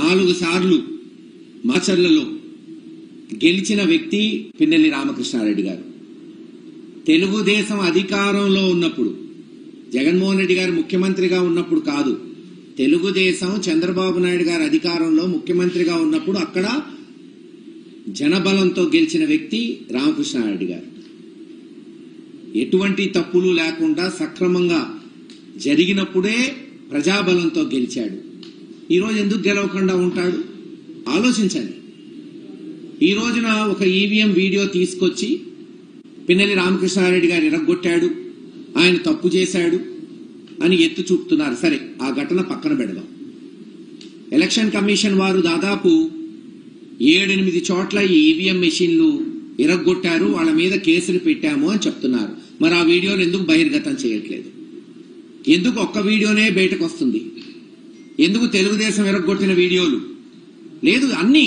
4 సార్లు మాచర్లలో గెలిచిన వ్యక్తి పిన్నెల్లి రామకృష్ణారెడ్డి గారు. తెలుగుదేశం అధికారంలో ఉన్నప్పుడు, జగన్మోహన్ రెడ్డి గారు ముఖ్యమంత్రిగా ఉన్నప్పుడు కాదు, తెలుగుదేశం చంద్రబాబు నాయుడు గారు అధికారంలో ముఖ్యమంత్రిగా ఉన్నప్పుడు అక్కడ జనబలంతో గెలిచిన వ్యక్తి రామకృష్ణారెడ్డి గారు. ఎటువంటి తప్పులు లేకుండా సక్రమంగా జరిగినప్పుడే ప్రజాబలంతో గెలిచాడు. ఈరోజు ఎందుకు గెలవకుండా ఉంటాడు ఆలోచించండి. ఈ రోజున ఒక ఈవీఎం వీడియో తీసుకొచ్చి పిన్నెల్లి రామకృష్ణారెడ్డి గారు ఇరగ్గొట్టాడు, ఆయన తప్పు చేశాడు అని ఎత్తు చూపుతున్నారు. సరే, ఆ ఘటన పక్కన పెడదాం. ఎలక్షన్ కమిషన్ వారు దాదాపు 7-8 చోట్ల ఈ ఈవీఎం మెషిన్లు ఇరగ్గొట్టారు, వాళ్ళ మీద కేసులు పెట్టాము అని చెప్తున్నారు. మరి ఆ వీడియోలు ఎందుకు బహిర్గతం చేయట్లేదు? ఎందుకు ఒక్క వీడియోనే బయటకు వస్తుంది? ఎందుకు తెలుగుదేశం ఇరగ్గొట్టిన వీడియోలు లేదు? అన్ని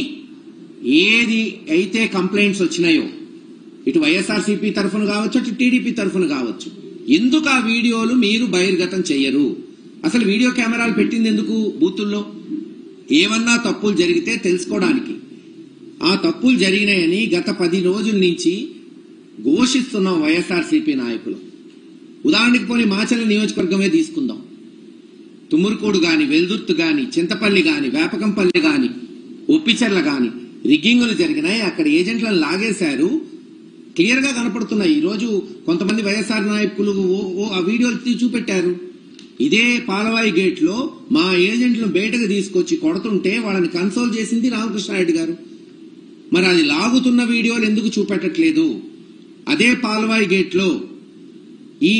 ఏది అయితే కంప్లైంట్స్ వచ్చినాయో, ఇటు వైఎస్ఆర్సీపీ తరఫున కావచ్చు, అటు టీడీపీ తరఫున కావచ్చు, ఎందుకు ఆ వీడియోలు మీరు బహిర్గతం చెయ్యరు? అసలు వీడియో కెమెరాలు పెట్టింది ఎందుకు బూతుల్లో? ఏమన్నా తప్పులు జరిగితే తెలుసుకోవడానికి. ఆ తప్పులు జరిగినాయని గత 10 రోజుల నుంచి ఘోషిస్తున్నాం వైఎస్ఆర్సీపీ నాయకులు. ఉదాహరణకి పోనీ మాచర్ల నియోజకవర్గమే తీసుకుందాం. తుమ్మూరుకోడు గాని, వెల్దుర్తి గాని, చింతపల్లి గాని, వేపకంపల్లి గాని, ఒప్పిచెర్ల గాని రిగ్గింగులు జరిగినాయి. అక్కడ ఏజెంట్లను లాగేశారు, క్లియర్ గా కనపడుతున్నాయి. ఈ రోజు కొంతమంది వైఎస్ఆర్ నాయకులు ఆ వీడియోలు చూపెట్టారు. ఇదే పాలవాయి గేట్ లో మా ఏజెంట్లను బయటకు తీసుకొచ్చి కొడుతుంటే వాళ్ళని కన్సోల్ చేసింది రామకృష్ణారెడ్డి గారు. మరి అది లాగుతున్న వీడియోలు ఎందుకు చూపెట్టట్లేదు? అదే పాలవాయి గేట్ లో ఈ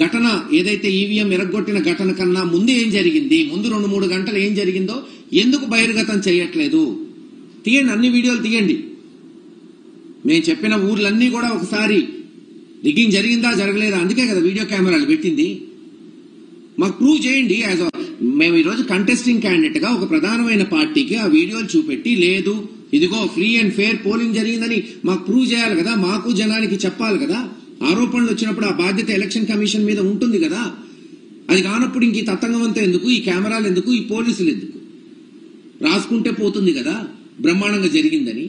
ఘటన ఏదైతే ఈవీఎం ఇరగ్గొట్టిన ఘటన కన్నా ముందు ఏం జరిగింది, ముందు 2-3 గంటలు ఏం జరిగిందో ఎందుకు బహిర్గతం చేయట్లేదు? తీయండి, అన్ని వీడియోలు తీయండి. మేము చెప్పిన ఊర్లన్నీ కూడా ఒకసారి రిగ్గింగ్ జరిగిందా జరగలేదా, అందుకే కదా వీడియో కెమెరాలు పెట్టింది. మాకు ప్రూవ్ చేయండి. మేము ఈరోజు కంటెస్టింగ్ క్యాండిడేట్ గా ఒక ప్రధానమైన పార్టీకి ఆ వీడియోలు చూపెట్టి, లేదు ఇదిగో ఫ్రీ అండ్ ఫెయిర్ పోలింగ్ జరిగిందని మాకు ప్రూవ్ చేయాలి కదా, మాకు జనానికి చెప్పాలి కదా. ఆరోపణలు వచ్చినప్పుడు ఆ బాధ్యత ఎలక్షన్ కమిషన్ మీద ఉంటుంది కదా. అది కానప్పుడు ఇంక ఈ తతంగమంతా ఎందుకు, ఈ కెమెరాలు ఎందుకు, ఈ పోలీసులు ఎందుకు? రాసుకుంటే పోతుంది కదా బ్రహ్మాండంగా జరిగిందని.